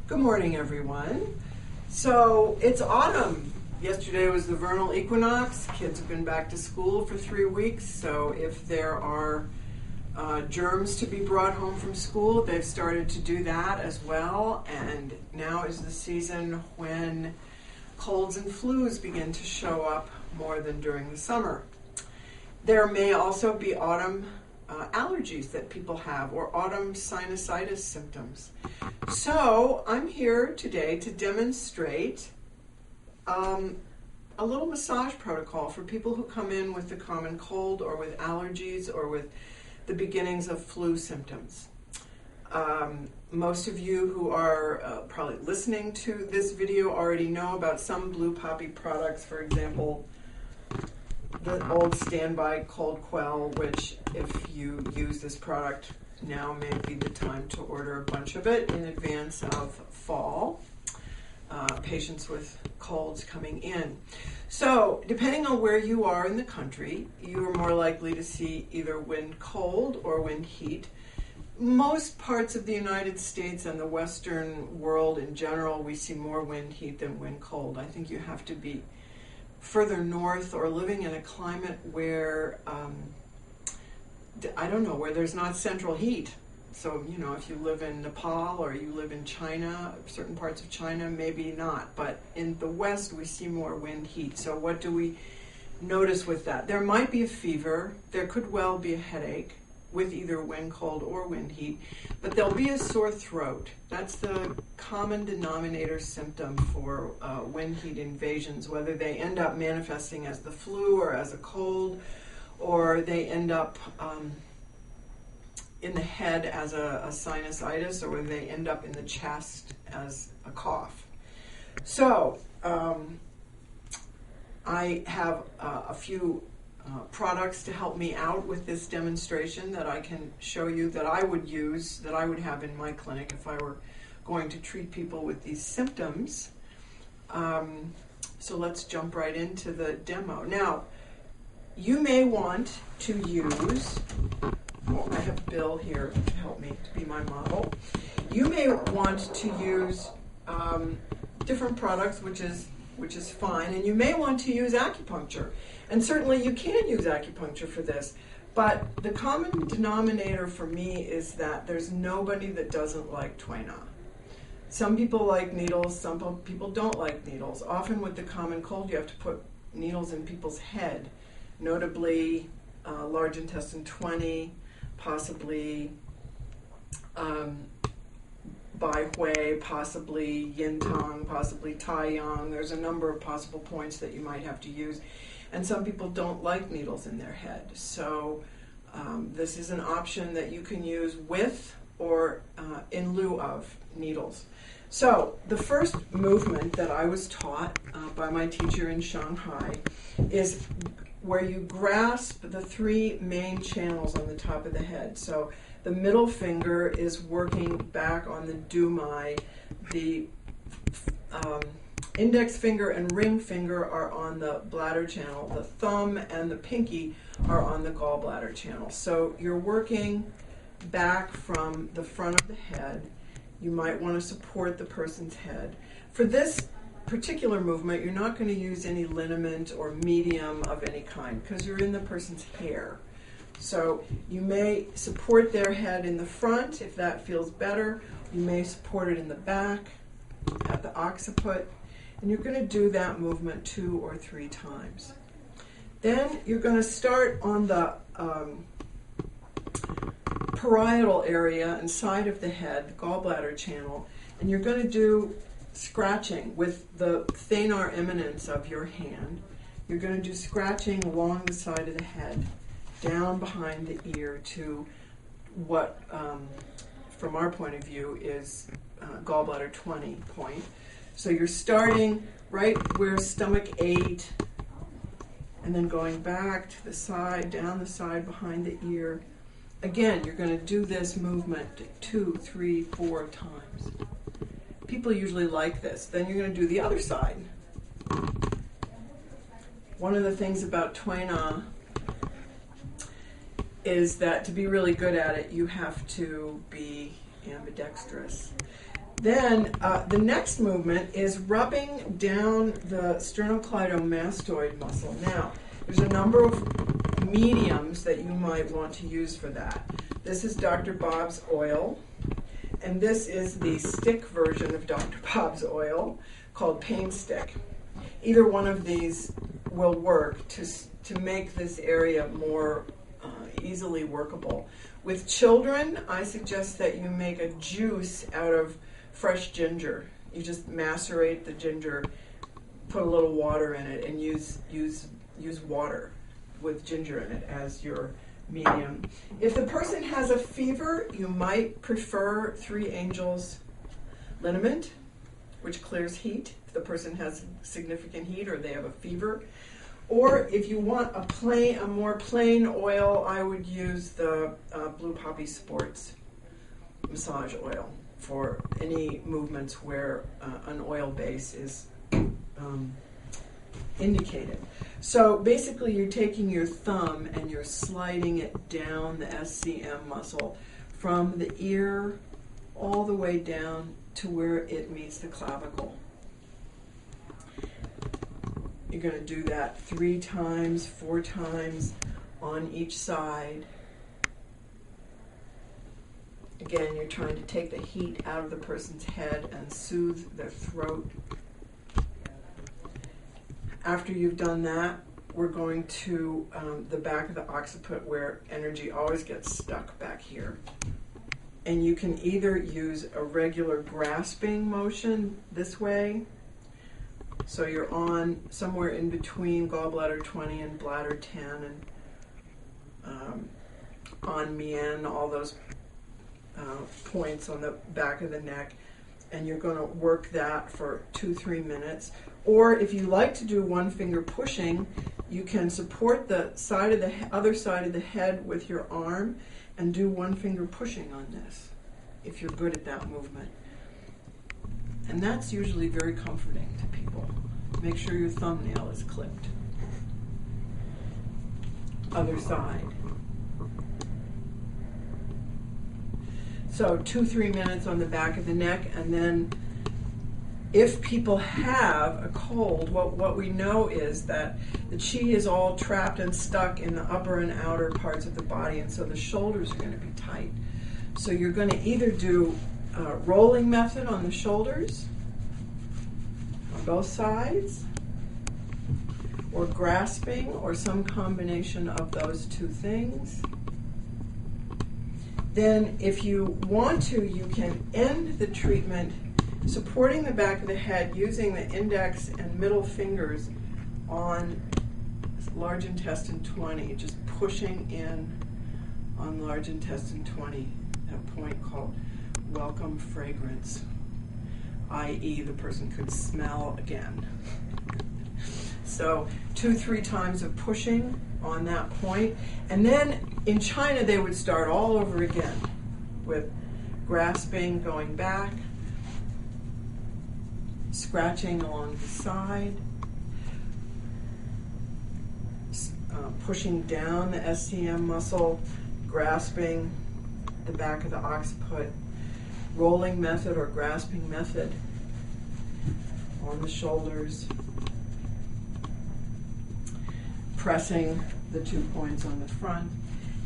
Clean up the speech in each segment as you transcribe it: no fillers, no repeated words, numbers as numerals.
Good morning, everyone. So it's autumn. Yesterday was the vernal equinox. Kids have been back to school for 3 weeks, so if there are germs to be brought home from school, they've started to do that as well. And now is the season when colds and flus begin to show up more than during the summer. There may also be autumn allergies that people have, or autumn sinusitis symptoms. So I'm here today to demonstrate a little massage protocol for people who come in with the common cold or with allergies or with the beginnings of flu symptoms. Most of you who are probably listening to this video already know about some Blue Poppy products, for example, the old standby cold quell, which if you use this product now may be the time to order a bunch of it in advance of fall. Patients with colds coming in. So depending on where you are in the country, you are more likely to see either wind cold or wind heat. Most parts of the United States and the Western world in general, we see more wind heat than wind cold. I think you have to be further north or living in a climate where, where there's not central heat. So, if you live in Nepal or you live in China, certain parts of China, maybe not. But in the West, we see more wind heat. So what do we notice with that? There might be a fever. There could well be a headache with either wind cold or wind heat, but there'll be a sore throat. That's the common denominator symptom for wind heat invasions, whether they end up manifesting as the flu or as a cold, or they end up in the head as a sinusitis, or whether they end up in the chest as a cough. So I have a few products to help me out with this demonstration that I can show you that I would use, that I would have in my clinic if I were going to treat people with these symptoms. So let's jump right into the demo. Now, you may want to use, I have Bill here to help me, to be my model. You may want to use different products, which is fine, and you may want to use acupuncture. And certainly you can use acupuncture for this, but the common denominator for me is that there's nobody that doesn't like Tuina. Some people like needles, some people don't like needles. Often with the common cold, you have to put needles in people's head, notably large intestine 20, possibly Bai Hui, possibly Yin Tong, possibly Tai Yang. There's a number of possible points that you might have to use. And some people don't like needles in their head. So this is an option that you can use with or in lieu of needles. So the first movement that I was taught by my teacher in Shanghai is where you grasp the 3 main channels on the top of the head. So the middle finger is working back on the dumai. The index finger and ring finger are on the bladder channel. The thumb and the pinky are on the gallbladder channel. So you're working back from the front of the head. You might want to support the person's head. For this particular movement, you're not going to use any liniment or medium of any kind because you're in the person's hair. So you may support their head in the front if that feels better. You may support it in the back at the occiput. And you're going to do that movement 2 or 3 times. Then you're going to start on the parietal area inside of the head, the gallbladder channel, and you're going to do scratching with the thenar eminence of your hand. You're going to do scratching along the side of the head, down behind the ear to what, from our point of view, is gallbladder 20 point. So you're starting right where stomach 8, and then going back to the side, down the side behind the ear. Again, you're going to do this movement 2, 3, 4 times. People usually like this. Then you're going to do the other side. One of the things about Tuina is that to be really good at it, you have to be ambidextrous. Then the next movement is rubbing down the sternocleidomastoid muscle. Now, there's a number of mediums that you might want to use for that. This is Dr. Bob's oil, and this is the stick version of Dr. Bob's oil called Pain Stick. Either one of these will work to make this area more easily workable. With children, I suggest that you make a juice out of fresh ginger. You just macerate the ginger, put a little water in it, and use water with ginger in it as your medium. If the person has a fever, you might prefer 3 Angels liniment, which clears heat if the person has significant heat or they have a fever. Or if you want a more plain oil, I would use the Blue Poppy Sports massage oil for any movements where an oil base is indicated. So basically you're taking your thumb and you're sliding it down the SCM muscle from the ear all the way down to where it meets the clavicle. You're going to do that 3 times, 4 times on each side. Again, you're trying to take the heat out of the person's head and soothe their throat. After you've done that, we're going to the back of the occiput where energy always gets stuck back here. And you can either use a regular grasping motion this way, so you're on somewhere in between gallbladder 20 and bladder 10, and on mien, all those points on the back of the neck, and you're going to work that for 2-3 minutes. Or if you like to do 1 finger pushing, you can support the side of the other side of the head with your arm and do 1 finger pushing on this, if you're good at that movement. And that's usually very comforting to people. Make sure your thumbnail is clipped. Other side. So 2-3 minutes on the back of the neck, and then if people have a cold, what we know is that the chi is all trapped and stuck in the upper and outer parts of the body, and so the shoulders are going to be tight. So you're going to either do a rolling method on the shoulders, on both sides, or grasping, or some combination of those 2 things. Then if you want to, you can end the treatment supporting the back of the head using the index and middle fingers on large intestine 20, just pushing in on large intestine 20, that point called welcome fragrance, i.e. the person could smell again. So 2-3 times of pushing on that point. And then in China, they would start all over again with grasping, going back, scratching along the side, pushing down the SCM muscle, grasping the back of the occiput, rolling method or grasping method on the shoulders, pressing the 2 points on the front,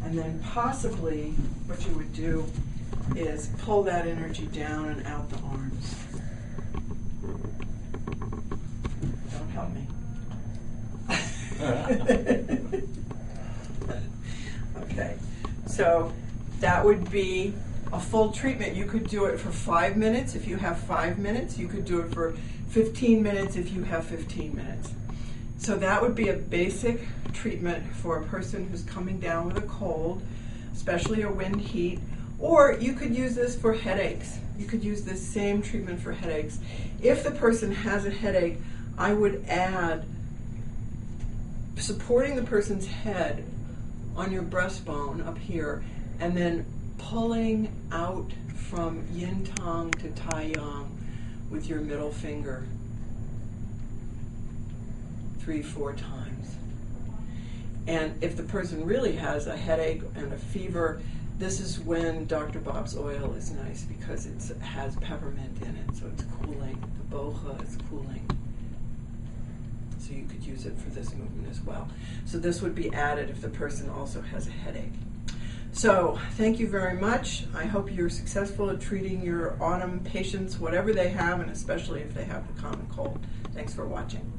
and then possibly what you would do is pull that energy down and out the arms. Don't help me. Okay, so that would be a full treatment. You could do it for 5 minutes if you have 5 minutes. You could do it for 15 minutes if you have 15 minutes. So that would be a basic treatment for a person who's coming down with a cold, especially a wind heat. Or you could use this for headaches. You could use this same treatment for headaches. If the person has a headache, I would add supporting the person's head on your breastbone up here, and then pulling out from yin tang to tai yang with your middle finger 3-4 times. And if the person really has a headache and a fever, This is when Dr. Bob's oil is nice because it has peppermint in it, so it's cooling. The boha is cooling. So you could use it for this movement as well. So this would be added if the person also has a headache. So thank you very much. I hope you're successful at treating your autumn patients, whatever they have, and especially if they have the common cold. Thanks for watching.